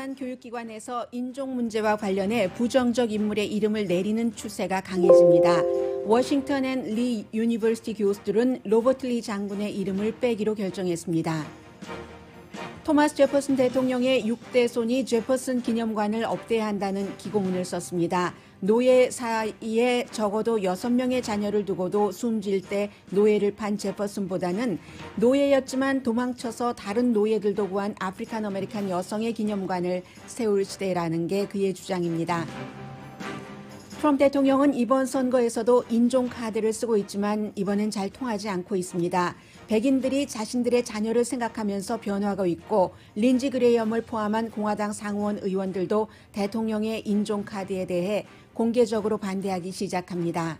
비롯한 교육기관에서 인종 문제와 관련해 부정적 인물의 이름을 내리는 추세가 강해집니다. 워싱턴 앤 리 유니버시티 교수들은 로버트 리 장군의 이름을 빼기로 결정했습니다. 토마스 제퍼슨 대통령의 6대 손이 제퍼슨 기념관을 업데이한다는 기고문을 썼습니다. 노예 사이에 적어도 6명의 자녀를 두고도 숨질 때 노예를 판 제퍼슨보다는 노예였지만 도망쳐서 다른 노예들도 구한 아프리칸 아메리칸 여성의 기념관을 세울 시대라는 게 그의 주장입니다. 트럼프 대통령은 이번 선거에서도 인종 카드를 쓰고 있지만 이번엔 잘 통하지 않고 있습니다. 백인들이 자신들의 자녀를 생각하면서 변화하고 있고 린지 그레이엄을 포함한 공화당 상원 의원들도 대통령의 인종 카드에 대해 공개적으로 반대하기 시작합니다.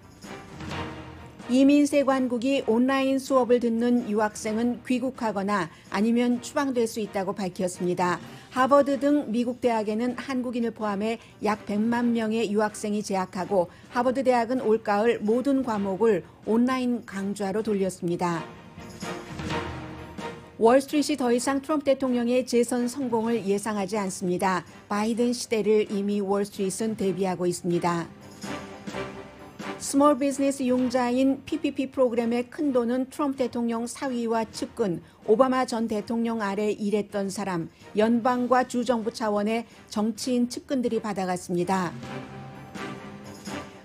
이민세 관국이 온라인 수업을 듣는 유학생은 귀국하거나 아니면 추방될 수 있다고 밝혔습니다. 하버드 등 미국 대학에는 한국인을 포함해 약 100만 명의 유학생이 재학하고 하버드 대학은 올가을 모든 과목을 온라인 강좌로 돌렸습니다. 월스트리트이 더 이상 트럼프 대통령의 재선 성공을 예상하지 않습니다. 바이든 시대를 이미 월스트리트는 대비하고 있습니다. 스몰 비즈니스 융자인 PPP 프로그램의 큰 돈은 트럼프 대통령 사위와 측근, 오바마 전 대통령 아래 일했던 사람, 연방과 주정부 차원의 정치인 측근들이 받아갔습니다.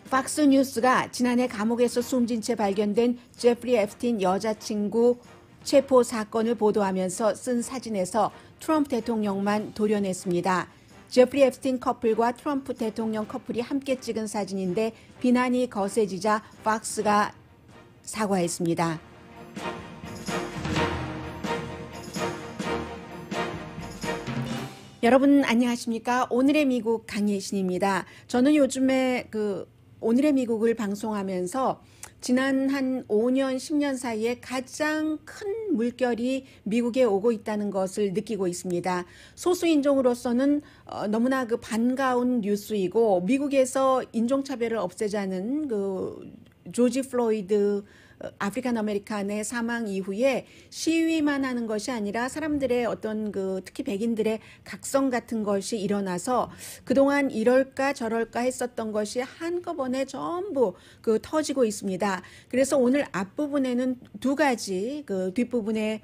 팍스 뉴스가 지난해 감옥에서 숨진 채 발견된 제프리 앱스틴 여자친구 체포 사건을 보도하면서 쓴 사진에서 트럼프 대통령만 도려냈습니다. 제프리 앱스틴 커플과 트럼프 대통령 커플이 함께 찍은 사진인데 비난이 거세지자 팍스가 사과했습니다. 여러분 안녕하십니까? 오늘의 미국 강예신입니다. 저는 요즘에 오늘의 미국을 방송하면서 지난 한 5년, 10년 사이에 가장 큰 물결이 미국에 오고 있다는 것을 느끼고 있습니다. 소수인종으로서는 너무나 반가운 뉴스이고 미국에서 인종차별을 없애자는 조지 플로이드 아프리칸 아메리칸의 사망 이후에 시위만 하는 것이 아니라 사람들의 어떤 특히 백인들의 각성 같은 것이 일어나서 그동안 이럴까 저럴까 했었던 것이 한꺼번에 전부 터지고 있습니다. 그래서 오늘 앞부분에는 두 가지 뒷부분에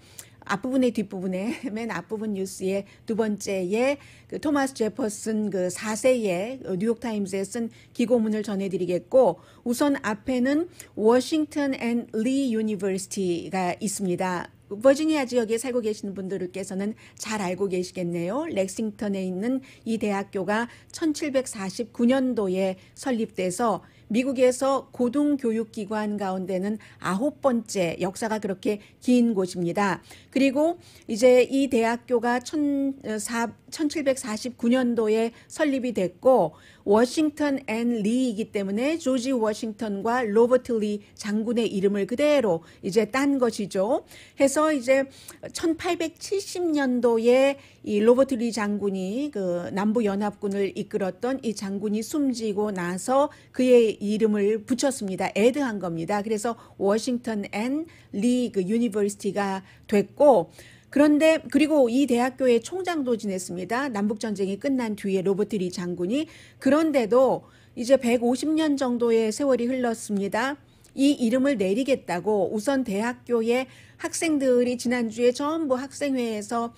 맨 앞부분 뉴스의 두 번째에 토마스 제퍼슨 4세의 뉴욕타임즈에 쓴 기고문을 전해드리겠고 우선 앞에는 워싱턴 앤 리 유니버시티가 있습니다. 버지니아 지역에 살고 계시는 분들께서는 잘 알고 계시겠네요. 렉싱턴에 있는 이 대학교가 1749년도에 설립돼서 미국에서 고등교육기관 가운데는 9번째 역사가 그렇게 긴 곳입니다. 그리고 이제 이 대학교가 1749년도에 설립이 됐고 워싱턴 앤 리이기 때문에 조지 워싱턴과 로버트 리 장군의 이름을 그대로 이제 딴 것이죠. 해서 이제 1870년도에 이 로버트 리 장군이 남부 연합군을 이끌었던 이 장군이 숨지고 나서 그의 이름을 붙였습니다. 애드한 겁니다. 그래서 워싱턴 앤 리 유니버시티가 됐고 그런데 그리고 이 대학교의 총장도 지냈습니다. 남북전쟁이 끝난 뒤에 로버트 리 장군이. 그런데도 이제 150년 정도의 세월이 흘렀습니다. 이 이름을 내리겠다고 우선 대학교의 학생들이 지난주에 전부 학생회에서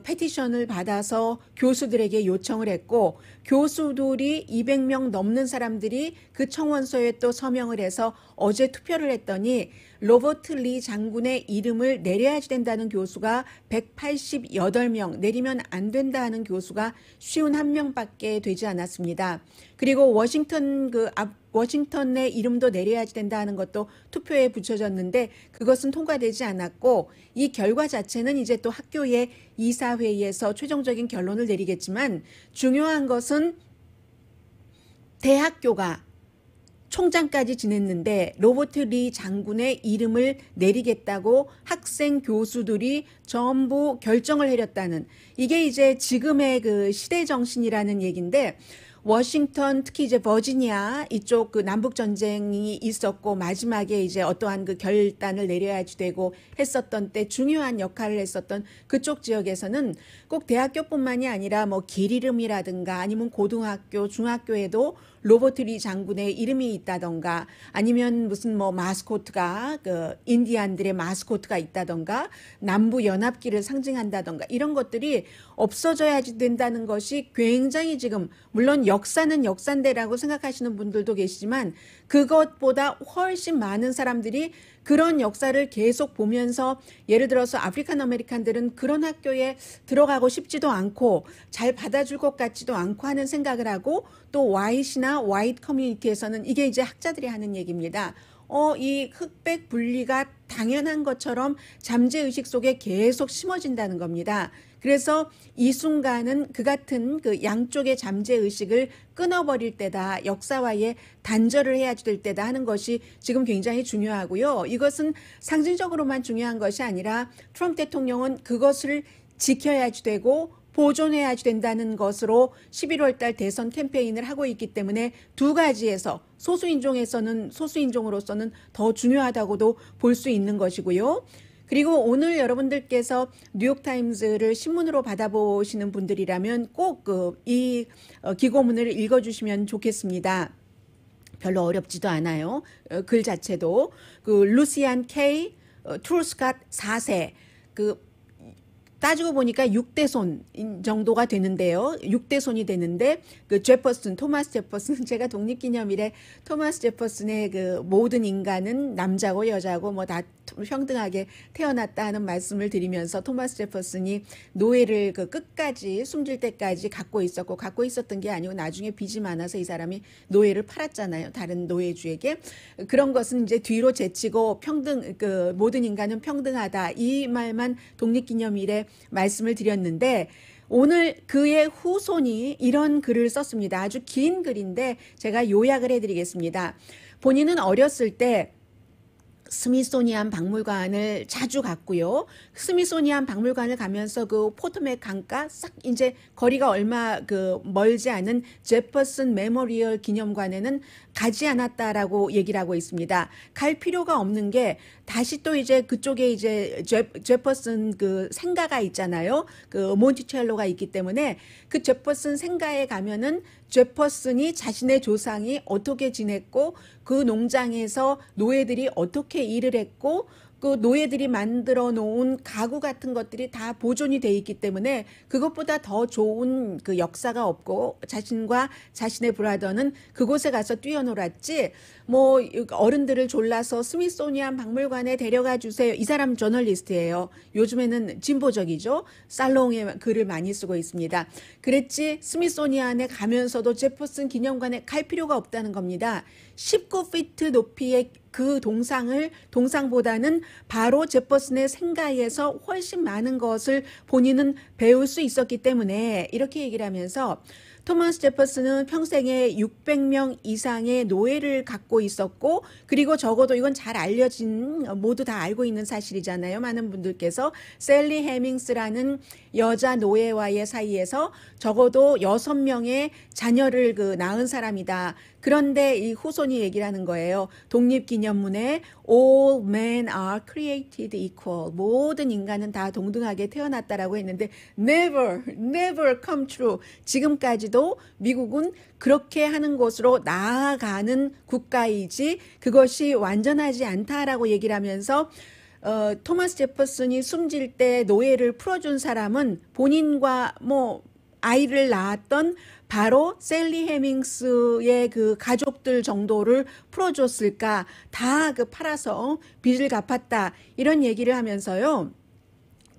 페티션을 받아서 교수들에게 요청을 했고 교수들이 200명 넘는 사람들이 그 청원서에 또 서명을 해서 어제 투표를 했더니 로버트 리 장군의 이름을 내려야 된다는 교수가 188명, 내리면 안 된다 하는 교수가 51명밖에 되지 않았습니다. 그리고 워싱턴의 이름도 내려야 된다 하는 것도 투표에 붙여졌는데 그것은 통과되지 않았고 이 결과 자체는 이제 또 학교의 이사회의에서 최종적인 결론을 내리겠지만 중요한 것은 대학교가 총장까지 지냈는데 로버트 리 장군의 이름을 내리겠다고 학생 교수들이 전부 결정을 해렸다는 이게 이제 지금의 시대 정신이라는 얘기인데 워싱턴, 특히 이제 버지니아 이쪽 그 남북 전쟁이 있었고 마지막에 이제 어떠한 그 결단을 내려야지 되고 했었던 때 중요한 역할을 했었던 그쪽 지역에서는 꼭 대학교뿐만이 아니라 뭐 길 이름이라든가 아니면 고등학교, 중학교에도 로버트 리 장군의 이름이 있다던가 아니면 무슨 뭐 마스코트가 그 인디안들의 마스코트가 있다던가 남부 연합기를 상징한다던가 이런 것들이 없어져야지 된다는 것이 굉장히 지금 물론 역사는 역사인데라고 생각하시는 분들도 계시지만 그것보다 훨씬 많은 사람들이 그런 역사를 계속 보면서 예를 들어서 아프리칸 아메리칸들은 그런 학교에 들어가고 싶지도 않고 잘 받아줄 것 같지도 않고 하는 생각을 하고 또 화이트나 화이트 커뮤니티에서는 이게 이제 학자들이 하는 얘기입니다. 이 흑백 분리가 당연한 것처럼 잠재의식 속에 계속 심어진다는 겁니다. 그래서 이 순간은 그 같은 그 양쪽의 잠재의식을 끊어버릴 때다. 역사와의 단절을 해야 될 때다 하는 것이 지금 굉장히 중요하고요. 이것은 상징적으로만 중요한 것이 아니라 트럼프 대통령은 그것을 지켜야지 되고 보존해야지 된다는 것으로 11월 달 대선 캠페인을 하고 있기 때문에 두 가지에서 소수인종으로서는 더 중요하다고도 볼 수 있는 것이고요. 그리고 오늘 여러분들께서 뉴욕타임즈를 신문으로 받아보시는 분들이라면 꼭 이 기고문을 읽어주시면 좋겠습니다. 별로 어렵지도 않아요. 글 자체도 그 루시안 K 트루스캇 4세 따지고 보니까 6대손 정도가 되는데요. 6대손이 되는데 그 토마스 제퍼슨 제가 독립기념일에 토마스 제퍼슨의 그 모든 인간은 남자고 여자고 뭐 다 평등하게 태어났다 하는 말씀을 드리면서 토마스 제퍼슨이 노예를 그 끝까지 숨질 때까지 갖고 있었던 게 아니고 나중에 빚이 많아서 이 사람이 노예를 팔았잖아요. 다른 노예주에게. 그런 것은 이제 뒤로 제치고 모든 인간은 평등하다. 이 말만 독립기념일에 말씀을 드렸는데 오늘 그의 후손이 이런 글을 썼습니다. 아주 긴 글인데 제가 요약을 해드리겠습니다. 본인은 어렸을 때 스미소니안 박물관을 자주 갔고요. 스미소니안 박물관을 가면서 그 포토맥 강가 싹 이제 거리가 얼마 멀지 않은 제퍼슨 메모리얼 기념관에는 가지 않았다라고 얘기를 하고 있습니다. 갈 필요가 없는 게 다시 또 이제 그쪽에 이제 제퍼슨 그 생가가 있잖아요. 그 몬티첼로가 있기 때문에 그 제퍼슨 생가에 가면은 제퍼슨이 자신의 조상이 어떻게 지냈고 그 농장에서 노예들이 어떻게 일을 했고 그 노예들이 만들어 놓은 가구 같은 것들이 다 보존이 돼 있기 때문에 그것보다 더 좋은 그 역사가 없고 자신과 자신의 브라더는 그곳에 가서 뛰어놀았지 뭐 어른들을 졸라서 스미소니안 박물관에 데려가 주세요. 이 사람 저널리스트예요. 요즘에는 진보적이죠. 살롱에 글을 많이 쓰고 있습니다. 그랬지 스미소니안에 가면서도 제퍼슨 기념관에 갈 필요가 없다는 겁니다. 19피트 높이의 그 동상보다는 바로 제퍼슨의 생가에서 훨씬 많은 것을 본인은 배울 수 있었기 때문에 이렇게 얘기를 하면서 토마스 제퍼슨은 평생에 600명 이상의 노예를 갖고 있었고 그리고 적어도 이건 잘 알려진 모두 다 알고 있는 사실이잖아요. 많은 분들께서 셀리 해밍스라는 여자 노예와의 사이에서 적어도 6명의 자녀를 낳은 사람이다. 그런데 이 후손이 얘기를 하는 거예요. 독립기념문에 All men are created equal. 모든 인간은 다 동등하게 태어났다라고 했는데 never come true. 지금까지도 미국은 그렇게 하는 곳으로 나아가는 국가이지 그것이 완전하지 않다라고 얘기를 하면서 토마스 제퍼슨이 숨질 때 노예를 풀어준 사람은 본인과 아이를 낳았던 바로 셀리 해밍스의 그 가족들 정도를 풀어줬을까? 다 팔아서 빚을 갚았다. 이런 얘기를 하면서요.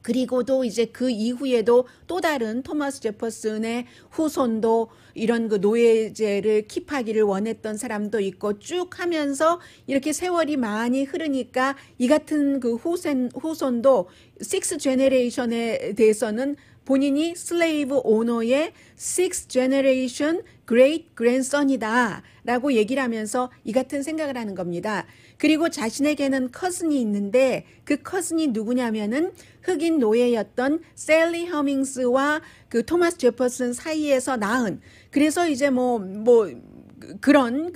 그리고도 이제 그 이후에도 또 다른 토마스 제퍼슨의 후손도 이런 그 노예제를 킵하기를 원했던 사람도 있고 쭉 하면서 이렇게 세월이 많이 흐르니까 이 같은 그 후손도 6 제네레이션에 대해서는 본인이 슬레이브 오너의 6th generation great grandson이다 라고 얘기를 하면서 이 같은 생각을 하는 겁니다. 그리고 자신에게는 커슨이 있는데 그 커슨이 누구냐면은 흑인 노예였던 셀리 허밍스와 그 토마스 제퍼슨 사이에서 낳은, 그래서 이제 그런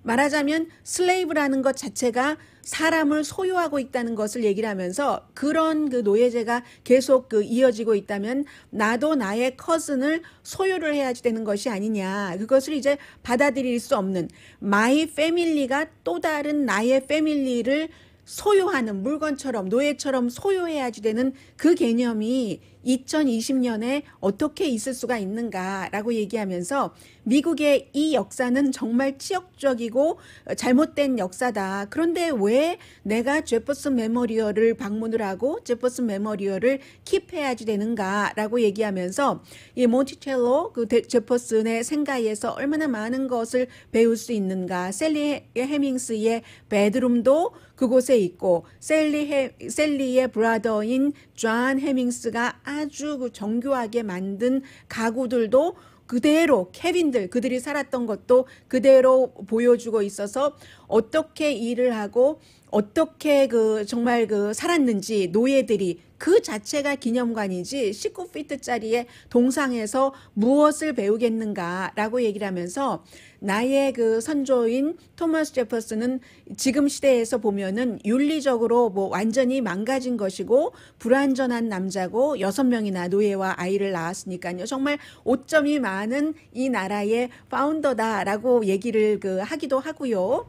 말하자면 슬레이브라는 것 자체가 사람을 소유하고 있다는 것을 얘기를 하면서 그런 그 노예제가 계속 이어지고 있다면 나도 나의 커슨을 소유를 해야지 되는 것이 아니냐. 그것을 이제 받아들일 수 없는 마이 패밀리가 또 다른 나의 패밀리를 소유하는 물건처럼 노예처럼 소유해야지 되는 그 개념이 2020년에 어떻게 있을 수가 있는가라고 얘기하면서 미국의 이 역사는 정말 치욕적이고 잘못된 역사다. 그런데 왜 내가 제퍼슨 메모리얼을 방문을 하고 제퍼슨 메모리얼을 킵해야지 되는가라고 얘기하면서 이 몬티첼로 제퍼슨의 생가에서 얼마나 많은 것을 배울 수 있는가. 셀리 해밍스의 베드룸도 그곳에 있고 셀리의 브라더인 존 해밍스가 아주 정교하게 만든 가구들도 그대로 케빈들 그들이 살았던 것도 그대로 보여주고 있어서 어떻게 일을 하고 어떻게 정말 살았는지 노예들이 그 자체가 기념관이지 19피트짜리의 동상에서 무엇을 배우겠는가라고 얘기를 하면서 나의 선조인 토마스 제퍼슨은 지금 시대에서 보면은 윤리적으로 완전히 망가진 것이고 불완전한 남자고 6명이나 노예와 아이를 낳았으니까요. 정말 오점이 많은 이 나라의 파운더다라고 얘기를 하기도 하고요.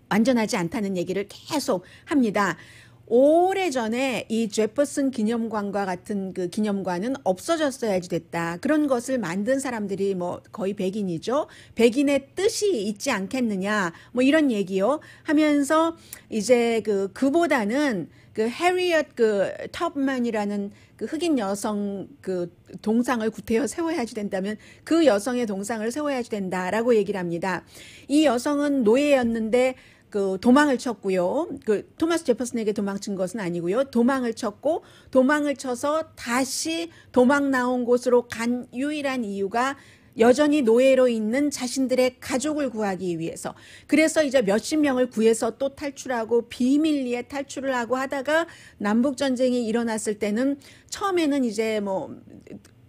완전하지 않다는 얘기를 계속 합니다. 오래전에 이 제퍼슨 기념관과 같은 기념관은 없어졌어야지 됐다. 그런 것을 만든 사람들이 거의 백인이죠. 백인의 뜻이 있지 않겠느냐. 이런 얘기요. 하면서 이제 그보다는 해리엇 텁만이라는 흑인 여성 동상을 구태여 세워야지 된다면 그 여성의 동상을 세워야지 된다라고 얘기를 합니다. 이 여성은 노예였는데 도망을 쳤고요. 토마스 제퍼슨에게 도망친 것은 아니고요. 도망을 쳤고 도망을 쳐서 다시 도망 나온 곳으로 간 유일한 이유가 여전히 노예로 있는 자신들의 가족을 구하기 위해서. 그래서 이제 몇십 명을 구해서 또 탈출하고 비밀리에 탈출을 하고 하다가 남북전쟁이 일어났을 때는 처음에는 이제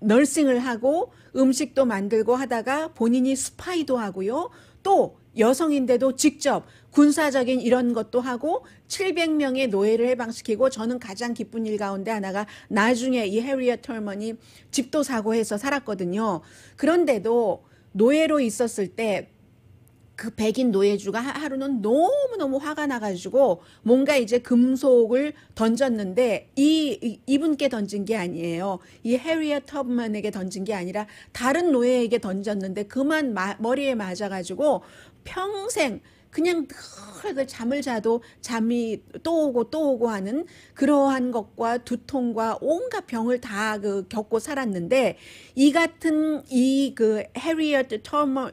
널싱을 하고 음식도 만들고 하다가 본인이 스파이도 하고요. 또 여성인데도 직접 군사적인 이런 것도 하고 700명의 노예를 해방시키고 저는 가장 기쁜 일 가운데 하나가 나중에 이 해리엇 털먼이 집도 사고 해서 살았거든요. 그런데도 노예로 있었을 때 그 백인 노예주가 하루는 너무너무 화가 나가지고 뭔가 이제 금속을 던졌는데 이분께 던진 게 아니에요. 이 해리엇 텁먼에게 던진 게 아니라 다른 노예에게 던졌는데 그만 머리에 맞아가지고 평생 그냥 늘 잠을 자도 잠이 또 오고 하는 그러한 것과 두통과 온갖 병을 다 겪고 살았는데 이 같은 해리엇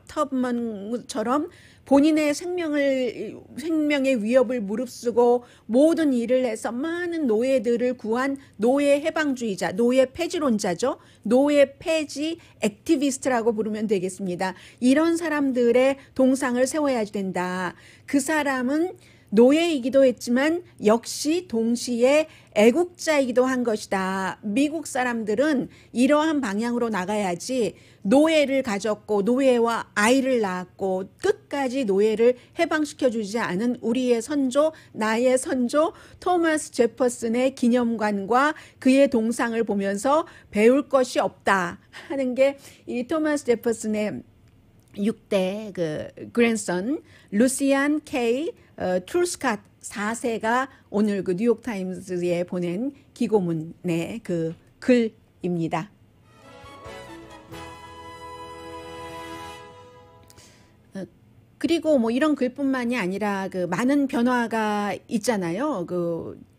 텁먼처럼 본인의 생명의 위협을 무릅쓰고 모든 일을 해서 많은 노예들을 구한 노예 해방주의자, 노예 폐지론자죠. 노예 폐지 액티비스트라고 부르면 되겠습니다. 이런 사람들의 동상을 세워야 된다. 그 사람은 노예이기도 했지만 역시 동시에 애국자이기도 한 것이다. 미국 사람들은 이러한 방향으로 나가야지 노예를 가졌고 노예와 아이를 낳았고 끝까지 노예를 해방시켜주지 않은 우리의 선조, 나의 선조 토마스 제퍼슨의 기념관과 그의 동상을 보면서 배울 것이 없다 하는 게 이 토마스 제퍼슨의 6대 그랜선 루시안 K 트루스캇 4세가 오늘 뉴욕타임스에 보낸 기고문의 글입니다. 그리고 이런 글뿐만이 아니라 많은 변화가 있잖아요.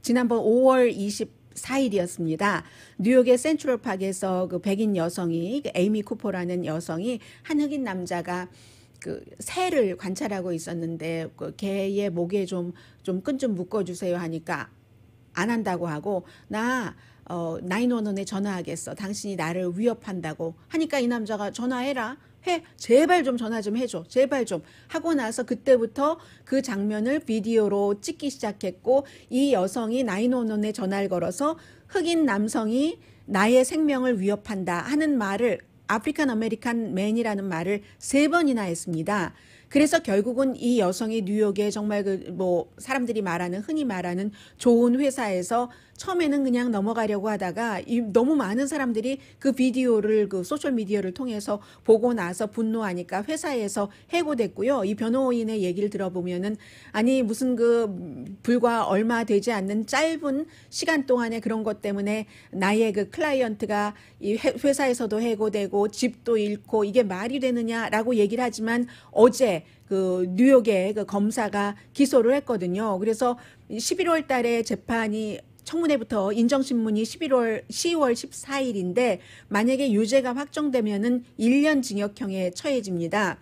지난번 5월 24일이었습니다. 뉴욕의 센트럴파크에서 백인 여성이 에이미 쿠퍼라는 여성이 한 흑인 남자가 새를 관찰하고 있었는데 개의 목에 좀 끈 좀 묶어주세요 하니까 안 한다고 하고 나 911에 전화하겠어. 당신이 나를 위협한다고 하니까 이 남자가 전화해라. 해. 제발 좀 전화 좀 해줘. 제발 좀. 하고 나서 그때부터 그 장면을 비디오로 찍기 시작했고 이 여성이 911에 전화를 걸어서 흑인 남성이 나의 생명을 위협한다 하는 말을 아프리칸 아메리칸 맨이라는 말을 3번이나 했습니다. 그래서 결국은 이 여성이 뉴욕에 정말 사람들이 말하는 흔히 말하는 좋은 회사에서 처음에는 그냥 넘어가려고 하다가 너무 많은 사람들이 그 비디오를 그 소셜 미디어를 통해서 보고 나서 분노하니까 회사에서 해고됐고요. 이 변호인의 얘기를 들어보면은 아니 무슨 불과 얼마 되지 않는 짧은 시간 동안에 그런 것 때문에 나의 그 클라이언트가 이 회사에서도 해고되고 집도 잃고 이게 말이 되느냐라고 얘기를 하지만 어제 그 뉴욕의 그 검사가 기소를 했거든요. 그래서 11월 달에 재판이 청문회부터 인정신문이 10월 14일인데 만약에 유죄가 확정되면은 1년 징역형에 처해집니다.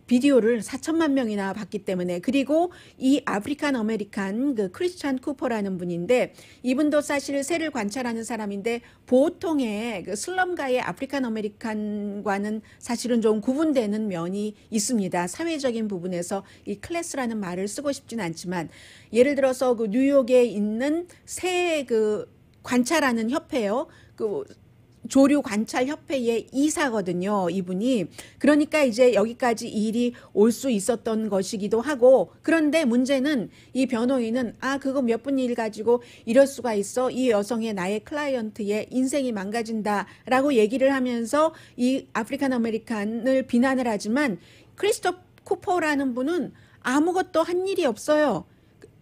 비디오를 4천만 명이나 봤기 때문에 그리고 이 아프리칸 아메리칸 그 크리스찬 쿠퍼라는 분인데 이분도 사실 새를 관찰하는 사람인데 보통의 그 슬럼가의 아프리칸 아메리칸과는 사실은 좀 구분되는 면이 있습니다. 사회적인 부분에서 이 클래스라는 말을 쓰고 싶진 않지만 예를 들어서 그 뉴욕에 있는 새 그 관찰하는 협회요. 그 조류 관찰 협회의 이사거든요, 이분이. 그러니까 이제 여기까지 일이 올 수 있었던 것이기도 하고, 그런데 문제는 이 변호인은 그거 몇 분 일 가지고 이럴 수가 있어. 이 여성의 나의 클라이언트의 인생이 망가진다라고 얘기를 하면서 이 아프리칸 아메리칸을 비난을 하지만 크리스토프 쿠퍼라는 분은 아무것도 한 일이 없어요.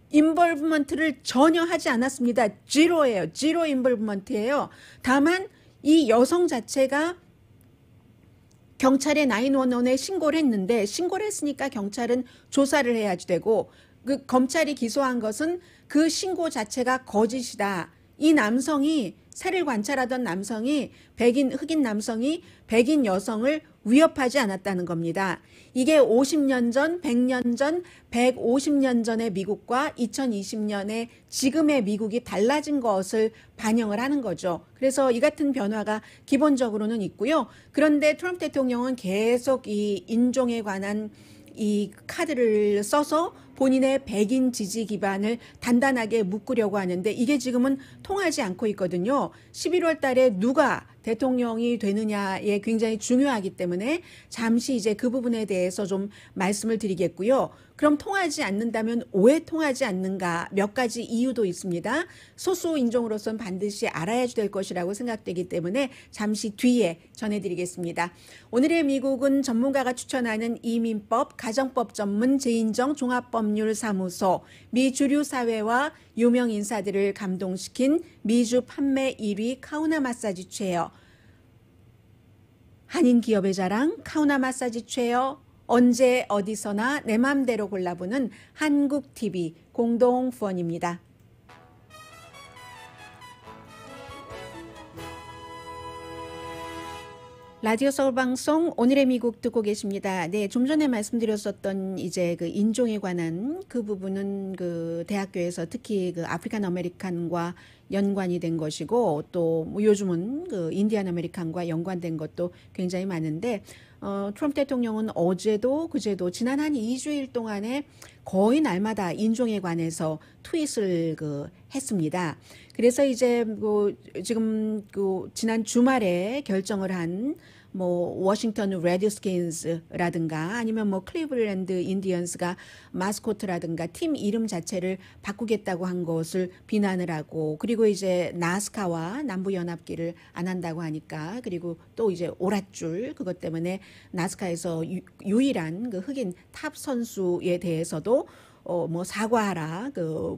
인볼브먼트를 전혀 하지 않았습니다. 제로예요. 제로 인볼브먼트예요. 다만 이 여성 자체가 경찰에 911에 신고를 했는데 신고를 했으니까 경찰은 조사를 해야지 되고 그 검찰이 기소한 것은 그 신고 자체가 거짓이다. 이 남성이 새를 관찰하던 남성이 흑인 남성이 백인 여성을 위협하지 않았다는 겁니다. 이게 50년 전, 100년 전, 150년 전의 미국과 2020년의 지금의 미국이 달라진 것을 반영을 하는 거죠. 그래서 이 같은 변화가 기본적으로는 있고요. 그런데 트럼프 대통령은 계속 이 인종에 관한 이 카드를 써서 본인의 백인 지지 기반을 단단하게 묶으려고 하는데 이게 지금은 통하지 않고 있거든요. 11월 달에 누가 대통령이 되느냐에 굉장히 중요하기 때문에 잠시 이제 그 부분에 대해서 좀 말씀을 드리겠고요. 그럼 통하지 않는다면 왜 통하지 않는가 몇 가지 이유도 있습니다. 소수 인종으로서는 반드시 알아야 될 것이라고 생각되기 때문에 잠시 뒤에 전해드리겠습니다. 오늘의 미국은 전문가가 추천하는 이민법, 가정법 전문 제인정 종합법률사무소, 미 주류 사회와 유명 인사들을 감동시킨 미주 판매 1위 카우나 마사지 체어, 한인 기업의 자랑 카우나 마사지 체어, 언제 어디서나 내 맘대로 골라보는 한국TV 공동 후원입니다. 라디오 서울 방송 오늘의 미국 듣고 계십니다. 네, 좀 전에 말씀드렸었던 이제 그 인종에 관한 그 부분은 그 대학교에서 특히 그 아프리칸 아메리칸과 연관이 된 것이고 또 뭐 요즘은 그 인디안 아메리칸과 연관된 것도 굉장히 많은데 트럼프 대통령은 어제도 그제도 지난 한 2주일 동안에 거의 날마다 인종에 관해서 트윗을 했습니다. 그래서 이제 지금 지난 주말에 결정을 한 워싱턴 레드스킨스라든가 아니면 클리블랜드 인디언스가 마스코트라든가 팀 이름 자체를 바꾸겠다고 한 것을 비난을 하고 그리고 이제 나스카와 남부연합기를 안 한다고 하니까 그리고 또 이제 오랏줄 그것 때문에 나스카에서 유일한 그 흑인 탑 선수에 대해서도 사과하라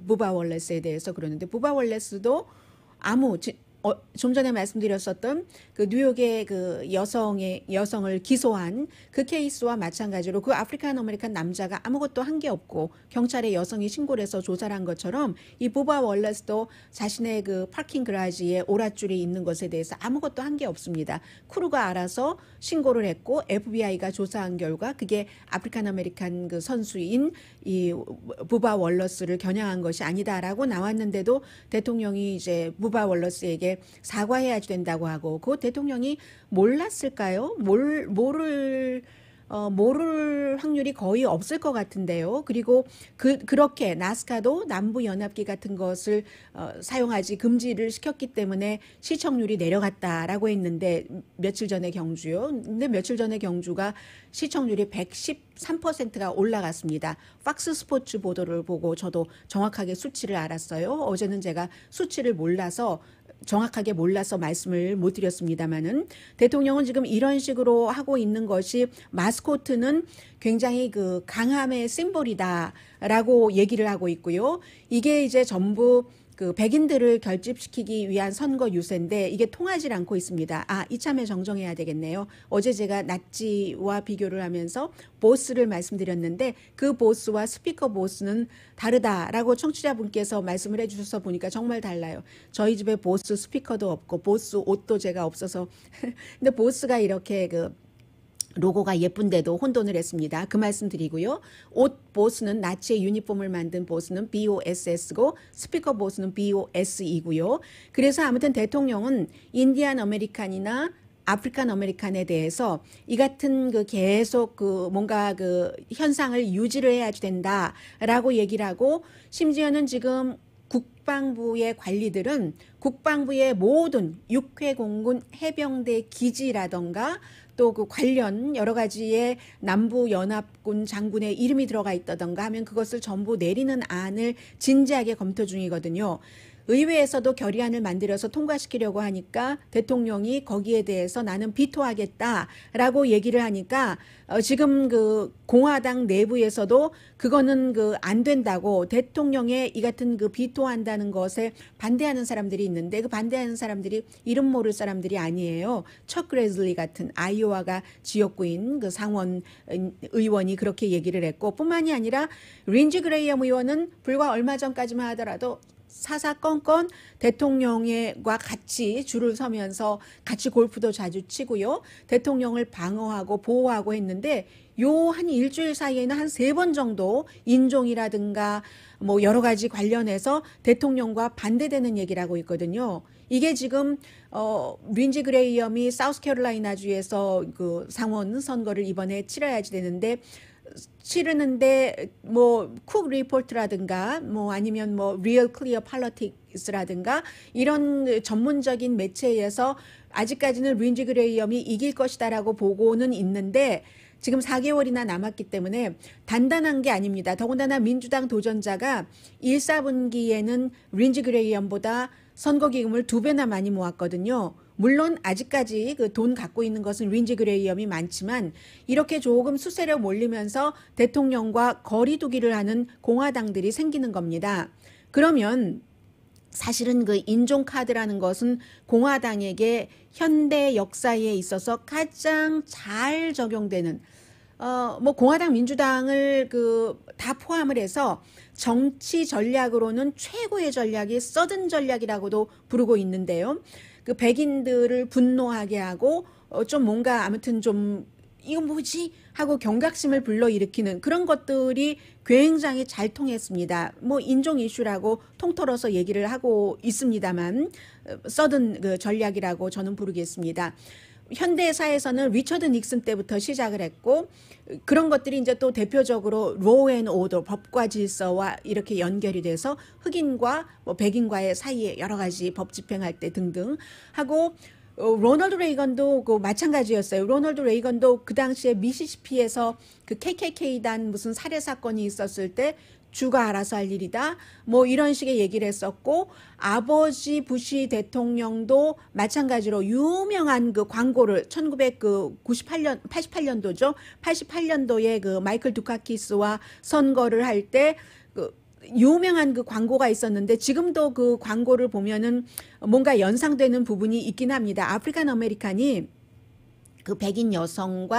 부바 월레스에 대해서 그러는데 부바 월레스도 좀 전에 말씀드렸었던 그 뉴욕의 그 여성을 기소한 그 케이스와 마찬가지로 그 아프리칸 아메리칸 남자가 아무것도 한 게 없고 경찰에 여성이 신고를 해서 조사를 한 것처럼 이 부바 월러스도 자신의 그 파킹 그라지에 오랏줄이 있는 것에 대해서 아무것도 한 게 없습니다. 크루가 알아서 신고를 했고 FBI가 조사한 결과 그게 아프리칸 아메리칸 그 선수인 이 부바 월러스를 겨냥한 것이 아니다라고 나왔는데도 대통령이 이제 부바 월러스에게 사과해야 된다고 하고 그 대통령이 몰랐을까요? 모를 확률이 거의 없을 것 같은데요. 그리고 그렇게 나스카도 남부연합기 같은 것을 사용하지 금지를 시켰기 때문에 시청률이 내려갔다라고 했는데 며칠 전에 경주요. 근데 며칠 전에 경주가 시청률이 113%가 올라갔습니다. 팍스 스포츠 보도를 보고 저도 정확하게 수치를 알았어요. 어제는 제가 수치를 정확하게 몰라서 말씀을 못 드렸습니다만은 대통령은 지금 이런 식으로 하고 있는 것이 마스코트는 굉장히 그 강함의 심볼이다라고 얘기를 하고 있고요. 이게 이제 전부 그 백인들을 결집시키기 위한 선거 유세인데 이게 통하지 않고 있습니다. 이참에 정정해야 되겠네요. 어제 제가 나치와 비교를 하면서 보스를 말씀드렸는데 그 보스와 스피커 보스는 다르다라고 청취자분께서 말씀을 해주셔서 보니까 정말 달라요. 저희 집에 보스 스피커도 없고 보스 옷도 제가 없어서 근데 보스가 이렇게 그 로고가 예쁜데도 혼돈을 했습니다. 그 말씀 드리고요. 옷 보스는 나치의 유니폼을 만든 보스는 BOSS고 스피커 보스는 BOS이고요. 그래서 아무튼 대통령은 인디안 아메리칸이나 아프리칸 아메리칸에 대해서 이 같은 그 계속 그 뭔가 그 현상을 유지를 해야 된다라고 얘기를 하고 심지어는 지금 국방부의 관리들은 국방부의 모든 육해공군 해병대 기지라던가 또 그 관련 여러 가지의 남부연합군 장군의 이름이 들어가 있다던가 하면 그것을 전부 내리는 안을 진지하게 검토 중이거든요. 의회에서도 결의안을 만들어서 통과시키려고 하니까 대통령이 거기에 대해서 나는 비토하겠다라고 얘기를 하니까 지금 그 공화당 내부에서도 그거는 그 안 된다고 대통령의 이 같은 그 비토한다는 것에 반대하는 사람들이 있는데 그 반대하는 사람들이 이름 모를 사람들이 아니에요. 척 그레즐리 같은 아이오와가 지역구인 그 상원 의원이 그렇게 얘기를 했고 뿐만이 아니라 린지 그레이엄 의원은 불과 얼마 전까지만 하더라도 사사건건 대통령과 같이 줄을 서면서 같이 골프도 자주 치고요. 대통령을 방어하고 보호하고 했는데 요 한 일주일 사이에는 한 3번 정도 인종이라든가 뭐 여러 가지 관련해서 대통령과 반대되는 얘기를 하고 있거든요. 이게 지금 린지 그레이엄이 사우스캐롤라이나주에서 그 상원 선거를 이번에 치러야지 되는데 뭐 쿡 리포트라든가 뭐 아니면 뭐 리얼 클리어 팔러틱스라든가 이런 전문적인 매체에서 아직까지는 린지 그레이엄이 이길 것이다라고 보고는 있는데 지금 4개월이나 남았기 때문에 단단한 게 아닙니다. 더군다나 민주당 도전자가 1, 4분기에는 린지 그레이엄보다 선거기금을 2배나 많이 모았거든요. 물론 아직까지 그 돈 갖고 있는 것은 린지 그레이엄이 많지만 이렇게 조금 수세력 몰리면서 대통령과 거리 두기를 하는 공화당들이 생기는 겁니다. 그러면 사실은 그 인종 카드라는 것은 공화당에게 현대 역사에 있어서 가장 잘 적용되는 뭐 공화당 민주당을 그 다 포함을 해서 정치 전략으로는 최고의 전략이 서든 전략이라고도 부르고 있는데요. 그 백인들을 분노하게 하고 좀 뭔가 아무튼 좀 이건 뭐지 하고 경각심을 불러일으키는 그런 것들이 굉장히 잘 통했습니다. 뭐 인종 이슈라고 통틀어서 얘기를 하고 있습니다만 서든 그 전략이라고 저는 부르겠습니다. 현대사에서는 리처드 닉슨 때부터 시작을 했고 그런 것들이 이제 또 대표적으로 로우 앤 오더 법과 질서와 이렇게 연결이 돼서 흑인과 뭐 백인과의 사이에 여러 가지 법 집행할 때 등등 하고 로널드 레이건도 그 마찬가지였어요. 로널드 레이건도 그 당시에 미시시피에서 그 KKK단 무슨 살해 사건이 있었을 때 주가 알아서 할 일이다. 뭐 이런 식의 얘기를 했었고 아버지 부시 대통령도 마찬가지로 유명한 그 광고를 88년도죠. 88년도에 그 마이클 두카키스와 선거를 할 때 그 유명한 그 광고가 있었는데 지금도 그 광고를 보면은 뭔가 연상되는 부분이 있긴 합니다. 아프리칸 아메리칸이 그 백인 여성을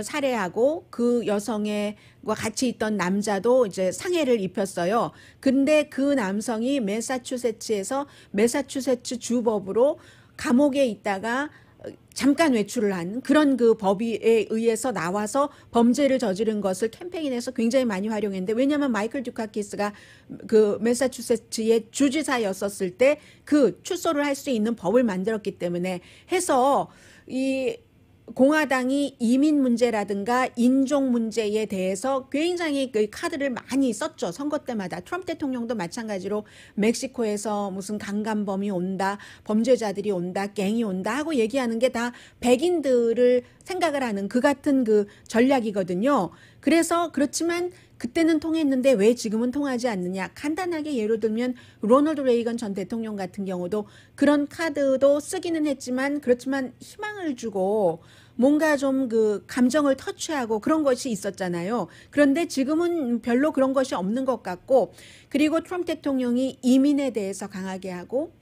살해하고 그 여성과 같이 있던 남자도 이제 상해를 입혔어요. 근데 그 남성이 매사추세츠 주법으로 감옥에 있다가 잠깐 외출을 한 그런 그 법에 의해서 나와서 범죄를 저지른 것을 캠페인에서 굉장히 많이 활용했는데, 왜냐하면 마이클 듀카키스가 그 매사추세츠의 주지사였었을 때 그 출소를 할 수 있는 법을 만들었기 때문에 해서 이 공화당이 이민 문제라든가 인종 문제에 대해서 굉장히 그 카드를 많이 썼죠. 선거 때마다. 트럼프 대통령도 마찬가지로 멕시코에서 무슨 강간범이 온다, 범죄자들이 온다, 갱이 온다 하고 얘기하는 게 다 백인들을 생각을 하는 그 같은 그 전략이거든요. 그래서 그렇지만 그때는 통했는데 왜 지금은 통하지 않느냐. 간단하게 예로 들면 로널드 레이건 전 대통령 같은 경우도 그런 카드도 쓰기는 했지만, 그렇지만 희망을 주고 뭔가 좀 그 감정을 터치하고 그런 것이 있었잖아요. 그런데 지금은 별로 그런 것이 없는 것 같고, 그리고 트럼프 대통령이 이민에 대해서 강하게 하고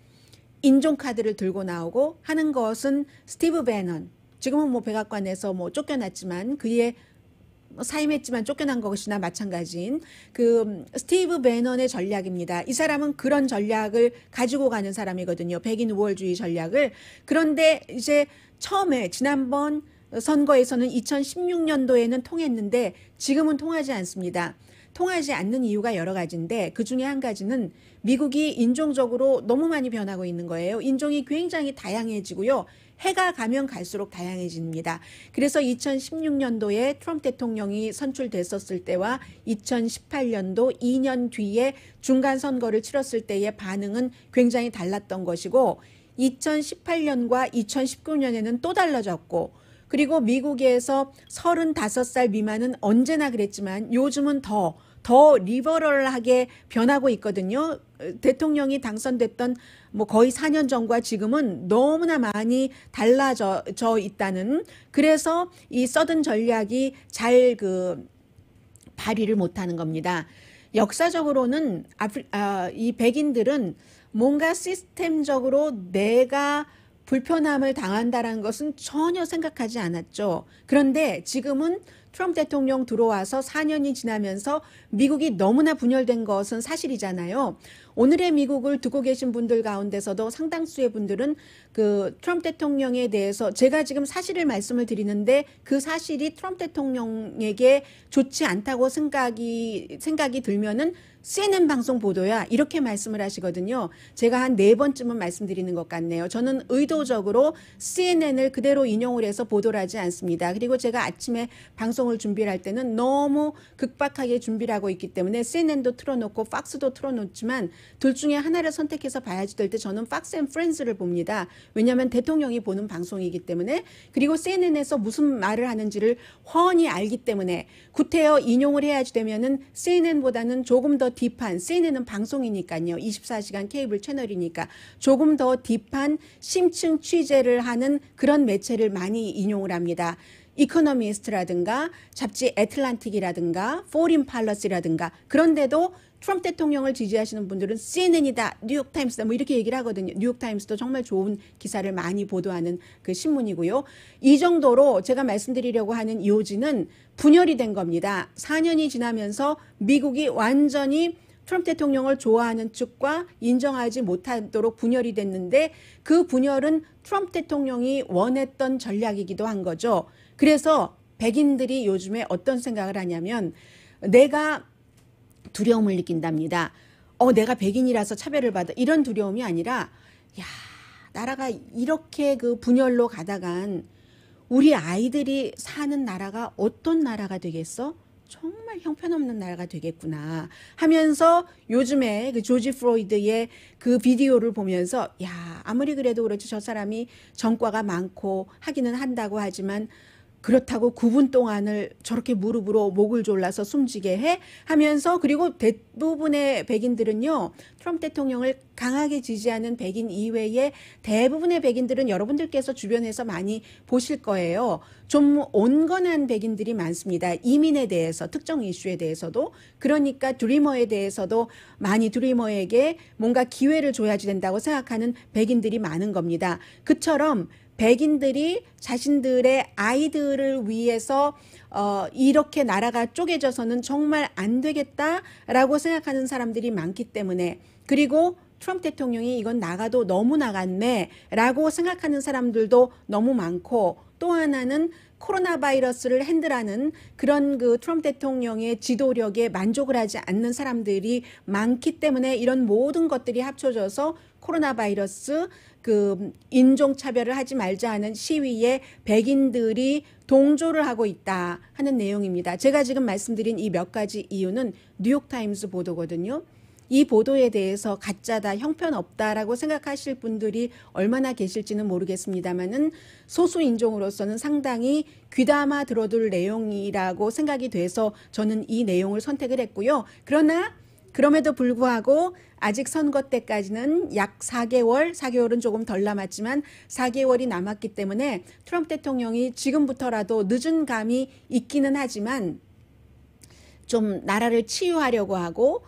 인종 카드를 들고 나오고 하는 것은 스티브 배넌, 지금은 뭐 백악관에서 뭐 쫓겨났지만 그의 사임했지만 쫓겨난 것이나 마찬가지인 그 스티브 배넌의 전략입니다. 이 사람은 그런 전략을 가지고 가는 사람이거든요. 백인 우월주의 전략을. 그런데 이제 처음에 지난번 선거에서는 2016년도에는 통했는데 지금은 통하지 않습니다. 통하지 않는 이유가 여러 가지인데 그 중에 한 가지는 미국이 인종적으로 너무 많이 변하고 있는 거예요. 인종이 굉장히 다양해지고요. 해가 가면 갈수록 다양해집니다. 그래서 2016년도에 트럼프 대통령이 선출됐었을 때와 2018년도 2년 뒤에 중간 선거를 치렀을 때의 반응은 굉장히 달랐던 것이고, 2018년과 2019년에는 또 달라졌고, 그리고 미국에서 35살 미만은 언제나 그랬지만 요즘은 더 리버럴하게 변하고 있거든요. 대통령이 당선됐던 뭐 거의 4년 전과 지금은 너무나 많이 달라져 있다는, 그래서 이 서든 전략이 잘 그 발휘를 못하는 겁니다. 역사적으로는 이 백인들은 뭔가 시스템적으로 내가 불편함을 당한다는 것은 전혀 생각하지 않았죠. 그런데 지금은 트럼프 대통령 들어와서 4년이 지나면서 미국이 너무나 분열된 것은 사실이잖아요. 오늘의 미국을 듣고 계신 분들 가운데서도 상당수의 분들은 그 트럼프 대통령에 대해서 제가 지금 사실을 말씀을 드리는데 그 사실이 트럼프 대통령에게 좋지 않다고 생각이 들면은 CNN 방송 보도야 이렇게 말씀을 하시거든요. 제가 한 4번쯤은 말씀드리는 것 같네요. 저는 의도적으로 CNN을 그대로 인용을 해서 보도를 하지 않습니다. 그리고 제가 아침에 방송을 준비를 할 때는 너무 급박하게 준비를 하고 있기 때문에 CNN도 틀어놓고 팍스도 틀어놓지만 둘 중에 하나를 선택해서 봐야지 될 때 저는 팍스 앤 프렌즈를 봅니다. 왜냐하면 대통령이 보는 방송이기 때문에, 그리고 CNN에서 무슨 말을 하는지를 훤히 알기 때문에 구태여 인용을 해야지 되면은 CNN보다는 조금 더 딥한, CNN은 방송이니까요. 24시간 케이블 채널이니까 조금 더 딥한 심층 취재를 하는 그런 매체를 많이 인용을 합니다. 이코노미스트라든가 잡지 애틀란틱이라든가 포린 팔러스라든가. 그런데도 트럼프 대통령을 지지하시는 분들은 CNN이다, 뉴욕타임스다 뭐 이렇게 얘기를 하거든요. 뉴욕타임스도 정말 좋은 기사를 많이 보도하는 그 신문이고요. 이 정도로 제가 말씀드리려고 하는 요지는 분열이 된 겁니다. 4년이 지나면서 미국이 완전히 트럼프 대통령을 좋아하는 측과 인정하지 못하도록 분열이 됐는데, 그 분열은 트럼프 대통령이 원했던 전략이기도 한 거죠. 그래서 백인들이 요즘에 어떤 생각을 하냐면 내가 두려움을 느낀답니다. 내가 백인이라서 차별을 받아, 이런 두려움이 아니라, 야, 나라가 이렇게 그 분열로 가다간 우리 아이들이 사는 나라가 어떤 나라가 되겠어? 정말 형편없는 나라가 되겠구나 하면서 요즘에 그 조지 플로이드의 그 비디오를 보면서, 야, 아무리 그래도 그렇지 저 사람이 전과가 많고 하기는 한다고 하지만 그렇다고 9분 동안을 저렇게 무릎으로 목을 졸라서 숨지게 해? 하면서 그리고 대부분의 백인들은요. 트럼프 대통령을 강하게 지지하는 백인 이외에 대부분의 백인들은 여러분들께서 주변에서 많이 보실 거예요. 좀 온건한 백인들이 많습니다. 이민에 대해서 특정 이슈에 대해서도 그러니까 드리머에 대해서도 많이 드리머에게 뭔가 기회를 줘야지 된다고 생각하는 백인들이 많은 겁니다. 그처럼 백인들이 자신들의 아이들을 위해서 이렇게 나라가 쪼개져서는 정말 안 되겠다라고 생각하는 사람들이 많기 때문에 그리고 트럼프 대통령이 이건 나가도 너무 나갔네 라고 생각하는 사람들도 너무 많고 또 하나는 코로나 바이러스를 핸들하는 그런 그 트럼프 대통령의 지도력에 만족을 하지 않는 사람들이 많기 때문에 이런 모든 것들이 합쳐져서 코로나 바이러스 그 인종차별을 하지 말자 하는 시위에 백인들이 동조를 하고 있다 하는 내용입니다. 제가 지금 말씀드린 이 몇 가지 이유는 뉴욕타임스 보도거든요. 이 보도에 대해서 가짜다, 형편없다라고 생각하실 분들이 얼마나 계실지는 모르겠습니다만은 소수 인종으로서는 상당히 귀담아 들어둘 내용이라고 생각이 돼서 저는 이 내용을 선택을 했고요. 그러나 그럼에도 불구하고 아직 선거 때까지는 약 4개월은 조금 덜 남았지만 4개월이 남았기 때문에 트럼프 대통령이 지금부터라도 늦은 감이 있기는 하지만 좀 나라를 치유하려고 하고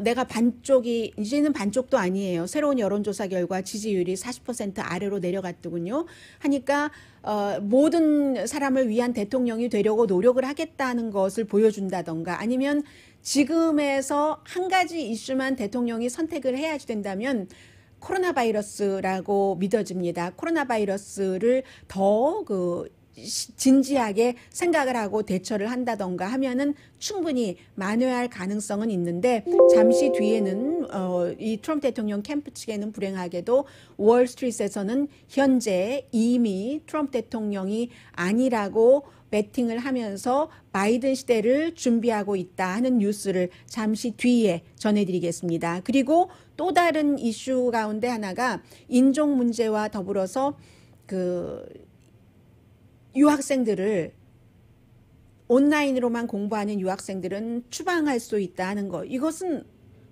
내가 반쪽이 이제는 반쪽도 아니에요. 새로운 여론조사 결과 지지율이 40% 아래로 내려갔더군요. 하니까 모든 사람을 위한 대통령이 되려고 노력을 하겠다는 것을 보여준다던가 아니면 지금에서 한 가지 이슈만 대통령이 선택을 해야지 된다면 코로나 바이러스라고 믿어집니다. 코로나 바이러스를 더 진지하게 생각을 하고 대처를 한다던가 하면은 충분히 만회할 가능성은 있는데 잠시 뒤에는 이 트럼프 대통령 캠프 측에는 불행하게도 월스트리트에서는 현재 이미 트럼프 대통령이 아니라고 배팅을 하면서 바이든 시대를 준비하고 있다 하는 뉴스를 잠시 뒤에 전해드리겠습니다. 그리고 또 다른 이슈 가운데 하나가 인종 문제와 더불어서 유학생들을 온라인으로만 공부하는 유학생들은 추방할 수 있다 하는 거. 이것은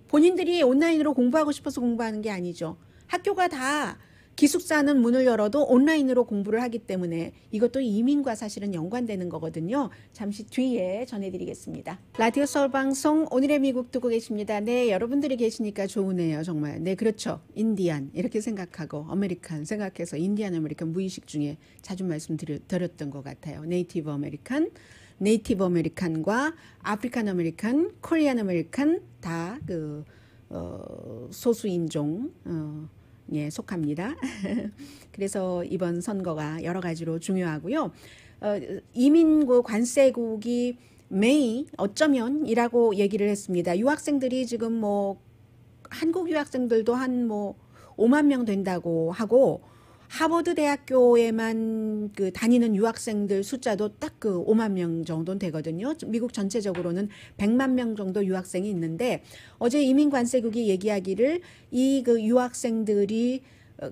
본인들이 온라인으로 공부하고 싶어서 공부하는 게 아니죠. 학교가 다 기숙사는 문을 열어도 온라인으로 공부를 하기 때문에 이것도 이민과 사실은 연관되는 거거든요. 잠시 뒤에 전해드리겠습니다. 라디오 서울 방송 오늘의 미국 듣고 계십니다. 네, 여러분들이 계시니까 좋으네요. 정말. 네, 그렇죠. 인디안 이렇게 생각하고 아메리칸 생각해서 인디안 아메리칸 무의식 중에 자주 말씀드렸던 것 같아요. 네이티브 아메리칸과 아프리칸 아메리칸, 코리안 아메리칸 다 소수 인종 예, 속합니다. 그래서 이번 선거가 여러 가지로 중요하고요. 이민국 관세국이 매이 어쩌면이라고 얘기를 했습니다. 유학생들이 지금 한국 유학생들도 한 5만 명 된다고 하고 하버드 대학교에만 다니는 유학생들 숫자도 딱 5만 명 정도는 되거든요. 미국 전체적으로는 100만 명 정도 유학생이 있는데 어제 이민관세국이 얘기하기를 이 유학생들이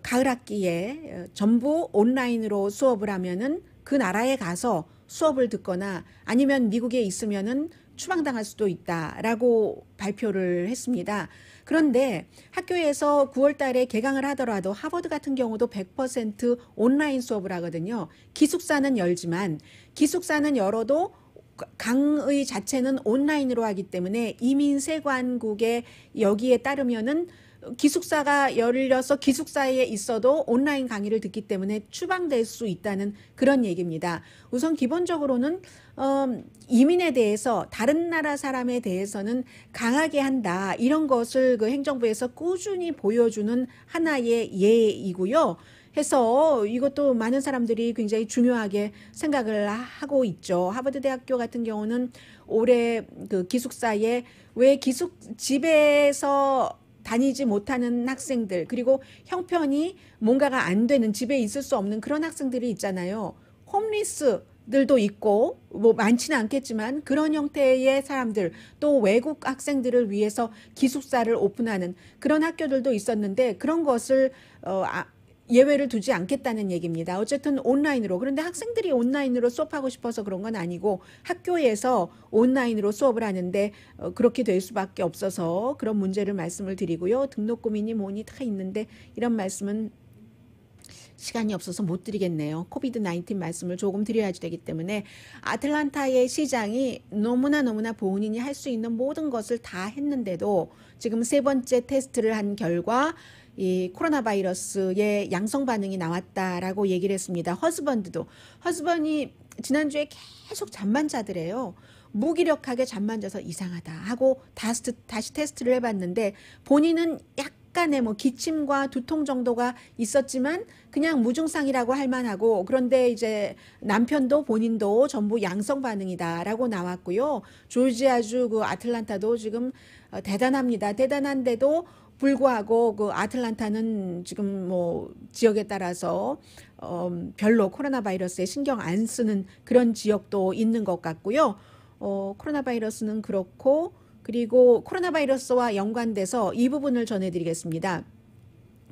가을 학기에 전부 온라인으로 수업을 하면은 그 나라에 가서 수업을 듣거나 아니면 미국에 있으면은 추방당할 수도 있다라고 발표를 했습니다. 그런데 학교에서 9월 달에 개강을 하더라도 하버드 같은 경우도 100% 온라인 수업을 하거든요. 기숙사는 열지만 기숙사는 열어도 강의 자체는 온라인으로 하기 때문에 이민세관국의 여기에 따르면은 기숙사가 열려서 기숙사에 있어도 온라인 강의를 듣기 때문에 추방될 수 있다는 그런 얘기입니다. 우선 기본적으로는 이민에 대해서 다른 나라 사람에 대해서는 강하게 한다. 이런 것을 행정부에서 꾸준히 보여주는 하나의 예이고요. 해서 이것도 많은 사람들이 굉장히 중요하게 생각을 하고 있죠. 하버드 대학교 같은 경우는 올해 기숙사에 왜 집에서 다니지 못하는 학생들 그리고 형편이 뭔가가 안 되는 집에 있을 수 없는 그런 학생들이 있잖아요. 홈리스들도 있고 많지는 않겠지만 그런 형태의 사람들 또 외국 학생들을 위해서 기숙사를 오픈하는 그런 학교들도 있었는데 그런 것을 예외를 두지 않겠다는 얘기입니다. 어쨌든 온라인으로. 그런데 학생들이 온라인으로 수업하고 싶어서 그런 건 아니고 학교에서 온라인으로 수업을 하는데 그렇게 될 수밖에 없어서 그런 문제를 말씀을 드리고요. 등록금이니 뭐니 다 있는데 이런 말씀은 시간이 없어서 못 드리겠네요. 코비드 19 말씀을 조금 드려야 되기 때문에 아틀란타의 시장이 너무나 본인이 할 수 있는 모든 것을 다 했는데도 지금 세 번째 테스트를 한 결과 이 코로나 바이러스의 양성 반응이 나왔다라고 얘기를 했습니다. 허스번이 지난주에 계속 잠만 자더래요. 무기력하게 잠만 자서 이상하다 하고 다시 테스트를 해봤는데 본인은 약간의 뭐 기침과 두통 정도가 있었지만 그냥 무증상이라고 할 만하고, 그런데 이제 남편도 본인도 전부 양성 반응이다라고 나왔고요. 조지아주 그 아틀란타도 지금 대단합니다. 대단한데도 불구하고 그 아틀란타는 지금 뭐 지역에 따라서 별로 코로나 바이러스에 신경 안 쓰는 그런 지역도 있는 것 같고요. 코로나 바이러스는 그렇고, 그리고 코로나 바이러스와 연관돼서 이 부분을 전해드리겠습니다.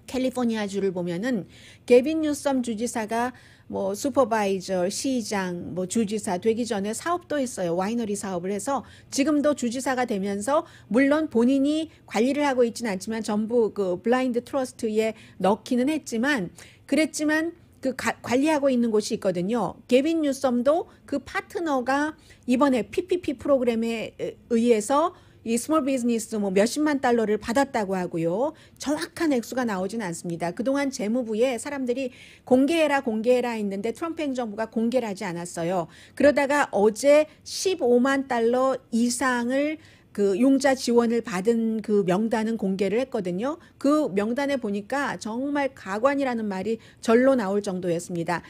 캘리포니아주를 보면은 게빈 뉴섬 주지사가 뭐 슈퍼바이저, 시장, 뭐 주지사 되기 전에 사업도 했어요. 와이너리 사업을 해서 지금도 주지사가 되면서 물론 본인이 관리를 하고 있지는 않지만 전부 그 블라인드 트러스트에 넣기는 했지만 그랬지만 그 관리하고 있는 곳이 있거든요. 게빈 뉴섬도 그 파트너가 이번에 PPP 프로그램에 의해서 이 스몰 비즈니스 뭐 몇십만 달러를 받았다고 하고요. 정확한 액수가 나오진 않습니다. 그동안 재무부에 사람들이 공개해라 했는데 트럼프 행정부가 공개를 하지 않았어요. 그러다가 어제 15만 달러 이상을 그 용자 지원을 받은 그 명단은 공개를 했거든요. 그 명단에 보니까 정말 가관이라는 말이 절로 나올 정도였습니다.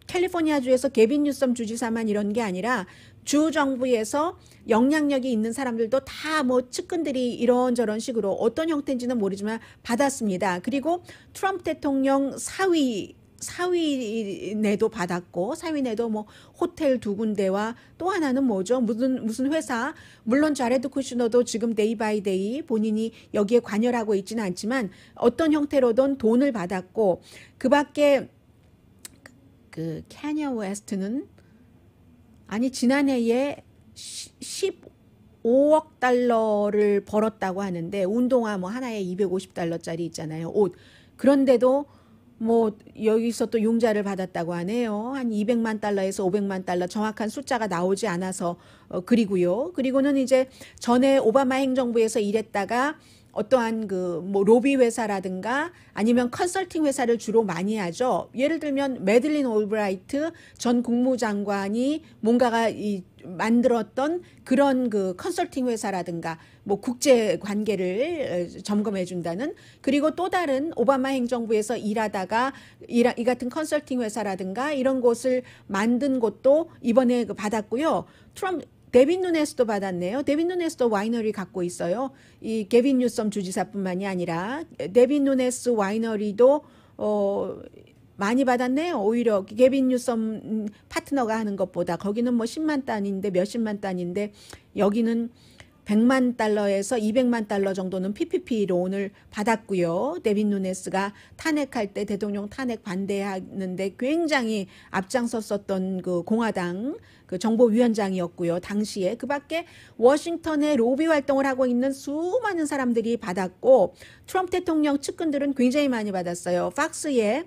캘리포니아주에서 게빈 뉴섬 주지사만 이런 게 아니라 주 정부에서 영향력이 있는 사람들도 다 뭐 측근들이 이런저런 식으로 어떤 형태인지는 모르지만 받았습니다. 그리고 트럼프 대통령 사위내도 받았고, 사위내도 뭐 호텔 2군데와 또 하나는 뭐죠? 무슨 회사, 물론 자레드 쿠슈너도 지금 데이 바이 데이 본인이 여기에 관여하고 있지는 않지만 어떤 형태로든 돈을 받았고, 그 밖에 그 캐니어 웨스트는 아니 지난해에 15억 달러를 벌었다고 하는데, 운동화 뭐 하나에 250달러짜리 있잖아요. 옷. 그런데도 뭐 여기서 또 융자를 받았다고 하네요. 한 200만 달러에서 500만 달러, 정확한 숫자가 나오지 않아서 그리고요. 그리고는 이제 전에 오바마 행정부에서 일했다가 어떠한 그 뭐 로비 회사라든가 아니면 컨설팅 회사를 주로 많이 하죠. 예를 들면 매들린 올브라이트 전 국무장관이 뭔가가 만들었던 그런 그 컨설팅 회사라든가 뭐 국제 관계를 점검해 준다는, 그리고 또 다른 오바마 행정부에서 일하다가 이 같은 컨설팅 회사라든가 이런 곳을 만든 곳도 이번에 받았고요. 데빈 누네스도 받았네요. 데빈 누네스도 와이너리 갖고 있어요. 이 게빈 뉴섬 주지사뿐만이 아니라 데빈 누네스 와이너리도 많이 받았네요. 오히려 게빈 뉴섬 파트너가 하는 것보다 거기는 뭐 10만 단인데 몇십만 단인데 여기는 100만 달러에서 200만 달러 정도는 PPP 론을 받았고요. 데빈 누네스가 탄핵할 때 대통령 탄핵 반대하는데 굉장히 앞장섰었던 그 공화당 그 정보위원장이었고요. 당시에 그 밖에 워싱턴에 로비 활동을 하고 있는 수많은 사람들이 받았고, 트럼프 대통령 측근들은 굉장히 많이 받았어요. 팍스의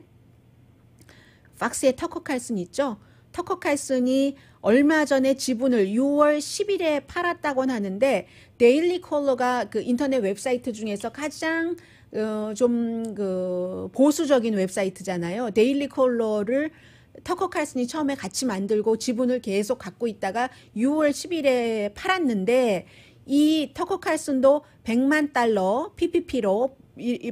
터커 칼슨 있죠. 터커 칼슨이 얼마 전에 지분을 6월 10일에 팔았다고는 하는데, 데일리 컬러가 그 인터넷 웹사이트 중에서 가장 좀 그 보수적인 웹사이트잖아요. 데일리 컬러를 터커 칼슨이 처음에 같이 만들고 지분을 계속 갖고 있다가 6월 10일에 팔았는데, 이 터커 칼슨도 100만 달러 PPP로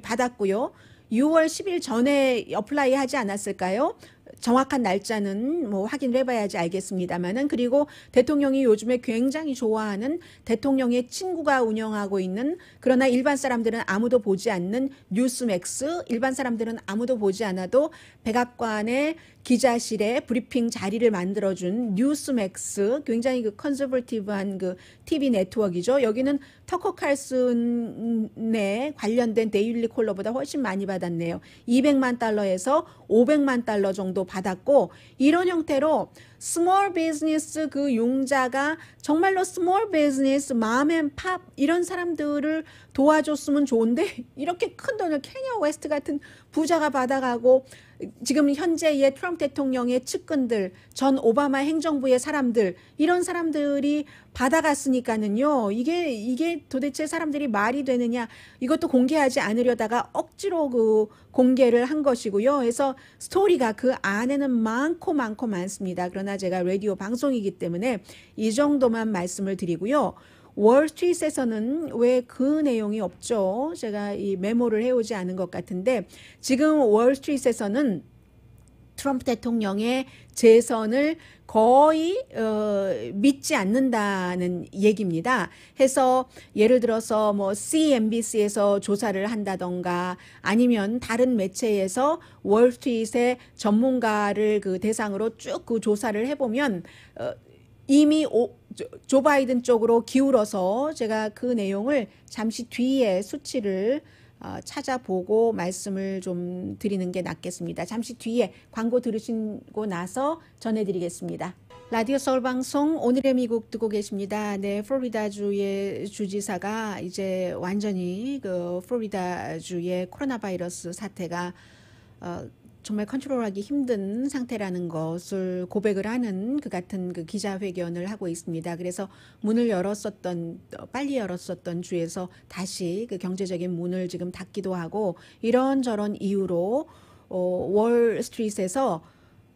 받았고요. 6월 10일 전에 어플라이 하지 않았을까요? 정확한 날짜는 뭐 확인을 해봐야지 알겠습니다만은, 그리고 대통령이 요즘에 굉장히 좋아하는 대통령의 친구가 운영하고 있는, 그러나 일반 사람들은 아무도 보지 않는 뉴스맥스, 일반 사람들은 아무도 보지 않아도 백악관의 기자실에 브리핑 자리를 만들어준 뉴스맥스, 굉장히 그 컨서버티브한 그 TV 네트워크이죠. 여기는 터커 칼슨에 관련된 데일리 콜러보다 훨씬 많이 받았네요. 200만 달러에서 500만 달러 정도 받았고, 이런 형태로 스몰 비즈니스 그 용자가 정말로 스몰 비즈니스, 맘앤팝 이런 사람들을 도와줬으면 좋은데, 이렇게 큰 돈을 케냐 웨스트 같은 부자가 받아가고, 지금 현재의 트럼프 대통령의 측근들, 전 오바마 행정부의 사람들, 이런 사람들이 받아갔으니까는요, 이게 도대체 사람들이 말이 되느냐, 이것도 공개하지 않으려다가 억지로 그 공개를 한 것이고요. 그래서 스토리가 그 안에는 많고 많습니다. 그러나 제가 라디오 방송이기 때문에 이 정도만 말씀을 드리고요. 월스트리트에서는 왜 그 내용이 없죠? 제가 이 메모를 해오지 않은 것 같은데, 지금 월스트리트에서는 트럼프 대통령의 재선을 거의 믿지 않는다는 얘기입니다. 해서 예를 들어서 뭐 CNBC에서 조사를 한다던가, 아니면 다른 매체에서 월스트리트의 전문가를 그 대상으로 쭉 그 조사를 해보면 이미 조 바이든 쪽으로 기울어서, 제가 그 내용을 잠시 뒤에 수치를 찾아보고 말씀을 좀 드리는 게 낫겠습니다. 잠시 뒤에 광고 들으시고 나서 전해드리겠습니다. 라디오 서울 방송 오늘의 미국 듣고 계십니다. 네, 플로리다주의 주지사가 이제 완전히 그 플로리다주의 코로나 바이러스 사태가 정말 컨트롤하기 힘든 상태라는 것을 고백을 하는 그 같은 그 기자회견을 하고 있습니다. 그래서 빨리 열었었던 주에서 다시 그 경제적인 문을 지금 닫기도 하고, 이런저런 이유로 월스트리트에서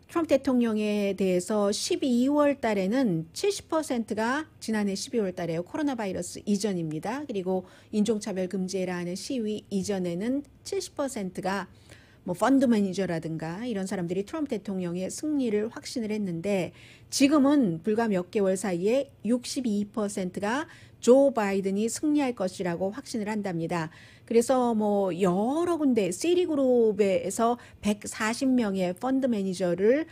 트럼프 대통령에 대해서 12월 달에는 70%가 지난해 12월 달에요. 코로나 바이러스 이전입니다. 그리고 인종차별 금지라는 시위 이전에는 70%가 뭐 펀드 매니저라든가 이런 사람들이 트럼프 대통령의 승리를 확신을 했는데, 지금은 불과 몇 개월 사이에 62%가 조 바이든이 승리할 것이라고 확신을 한답니다. 그래서 뭐 여러 군데 시리그룹에서 140명의 펀드 매니저를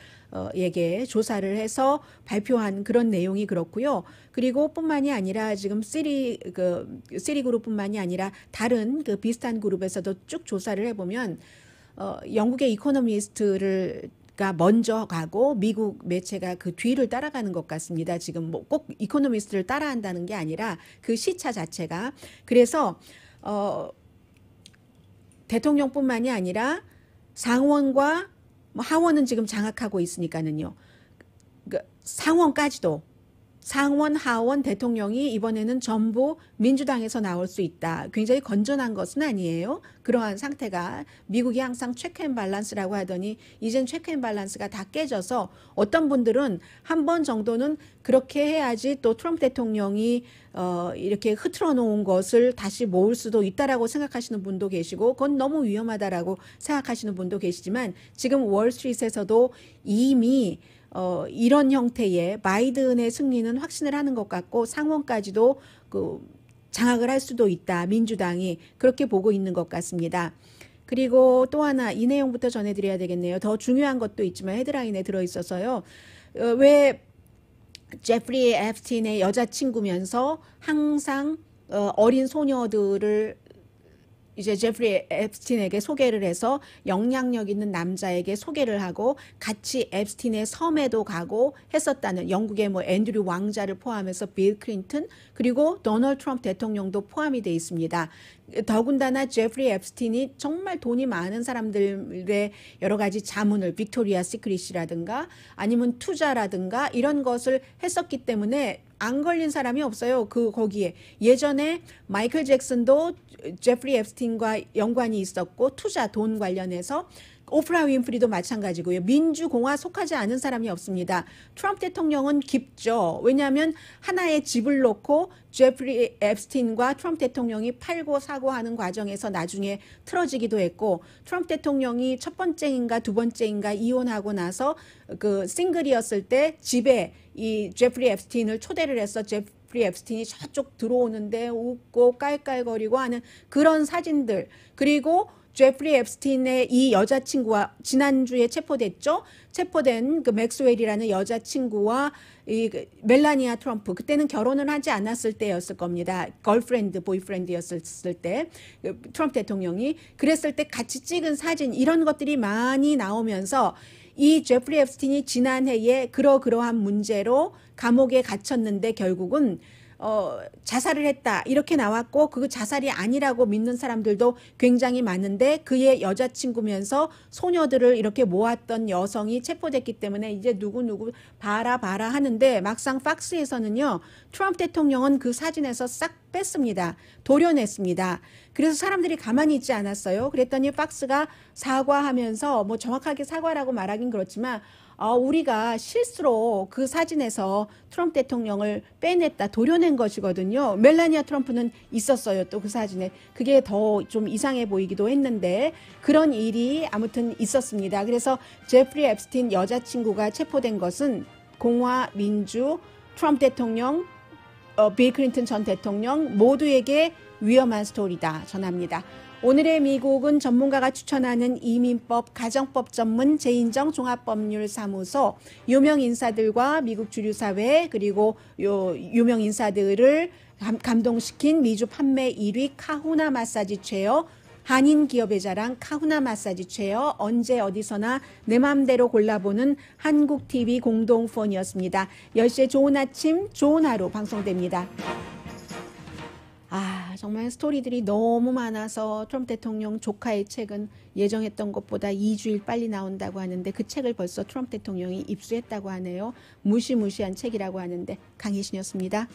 에게 조사를 해서 발표한 그런 내용이 그렇고요. 그리고 뿐만이 아니라 지금 시리그룹뿐만이 아니라 다른 그 비슷한 그룹에서도 쭉 조사를 해보면 영국의 이코노미스트가 먼저 가고 미국 매체가 그 뒤를 따라가는 것 같습니다. 지금 뭐 꼭 이코노미스트를 따라한다는 게 아니라 그 시차 자체가. 그래서 대통령뿐만이 아니라 상원과 하원은 지금 장악하고 있으니까는요. 그 상원까지도, 상원, 하원, 대통령이 이번에는 전부 민주당에서 나올 수 있다. 굉장히 건전한 것은 아니에요. 그러한 상태가, 미국이 항상 체크 앤 밸런스라고 하더니 이젠 체크 앤 밸런스가 다 깨져서 어떤 분들은 한 번 정도는 그렇게 해야지 또 트럼프 대통령이 이렇게 흐트러 놓은 것을 다시 모을 수도 있다라고 생각하시는 분도 계시고, 그건 너무 위험하다라고 생각하시는 분도 계시지만, 지금 월스트리트에서도 이미 이런 형태의 바이든의 승리는 확신을 하는 것 같고, 상원까지도 그 장악을 할 수도 있다. 민주당이 그렇게 보고 있는 것 같습니다. 그리고 또 하나, 이 내용부터 전해드려야 되겠네요. 더 중요한 것도 있지만 헤드라인에 들어있어서요. 왜 제프리 앱스틴의 여자친구면서 항상 어린 소녀들을 이제 제프리 앱스틴에게 소개를 해서 영향력 있는 남자에게 소개를 하고 같이 앱스틴의 섬에도 가고 했었다는, 영국의 뭐 앤드류 왕자를 포함해서 빌 클린턴 그리고 도널드 트럼프 대통령도 포함이 되어 있습니다. 더군다나 제프리 앱스틴이 정말 돈이 많은 사람들의 여러 가지 자문을, 빅토리아 시크릿이라든가 아니면 투자라든가 이런 것을 했었기 때문에 안 걸린 사람이 없어요. 거기에 예전에 마이클 잭슨도 제프리 앱스틴과 연관이 있었고, 투자, 돈 관련해서 오프라 윈프리도 마찬가지고요. 민주공화 속하지 않은 사람이 없습니다. 트럼프 대통령은 깊죠. 왜냐하면 하나의 집을 놓고 제프리 앱스틴과 트럼프 대통령이 팔고 사고 하는 과정에서 나중에 틀어지기도 했고, 트럼프 대통령이 첫 번째인가 두 번째인가 이혼하고 나서 그 싱글이었을 때 집에 이 제프리 앱스틴을 초대를 해서 제프리 앱스틴이 저쪽 들어오는데 웃고 깔깔거리고 하는 그런 사진들, 그리고 제프리 앱스틴의 이 여자친구와 지난주에 체포됐죠. 체포된 그 맥스웰이라는 여자친구와 이 멜라니아 트럼프, 그때는 결혼을 하지 않았을 때였을 겁니다. 걸프렌드, 보이프렌드였을 때 트럼프 대통령이 그랬을 때 같이 찍은 사진, 이런 것들이 많이 나오면서 이 제프리 앱스틴이 지난해에 그러한 문제로 감옥에 갇혔는데 결국은 자살을 했다 이렇게 나왔고, 그 자살이 아니라고 믿는 사람들도 굉장히 많은데, 그의 여자친구면서 소녀들을 이렇게 모았던 여성이 체포됐기 때문에 이제 누구 봐라 하는데, 막상 팍스에서는요 트럼프 대통령은 그 사진에서 싹 뺐습니다. 도려냈습니다. 그래서 사람들이 가만히 있지 않았어요. 그랬더니 팍스가 사과하면서, 뭐 정확하게 사과라고 말하긴 그렇지만 우리가 실수로 그 사진에서 트럼프 대통령을 빼냈다, 도려낸 것이거든요. 멜라니아 트럼프는 있었어요. 또 그 사진에. 그게 더 좀 이상해 보이기도 했는데 그런 일이 아무튼 있었습니다. 그래서 제프리 앱스틴 여자친구가 체포된 것은 공화, 민주, 트럼프 대통령, 빌 클린턴 전 대통령 모두에게 위험한 스토리다 전합니다. 오늘의 미국은 전문가가 추천하는 이민법, 가정법 전문 제인정 종합법률사무소, 유명 인사들과 미국 주류사회, 그리고 유명 인사들을 감동시킨 미주 판매 1위 카후나 마사지 체어, 한인 기업의 자랑 카후나 마사지 체어, 언제 어디서나 내 맘대로 골라보는 한국TV 공동폰이었습니다. 10시에 좋은 아침, 좋은 하루 방송됩니다. 정말 스토리들이 너무 많아서 트럼프 대통령 조카의 책은 예정했던 것보다 2주일 빨리 나온다고 하는데, 그 책을 벌써 트럼프 대통령이 입수했다고 하네요. 무시무시한 책이라고 하는데, 강희신이었습니다.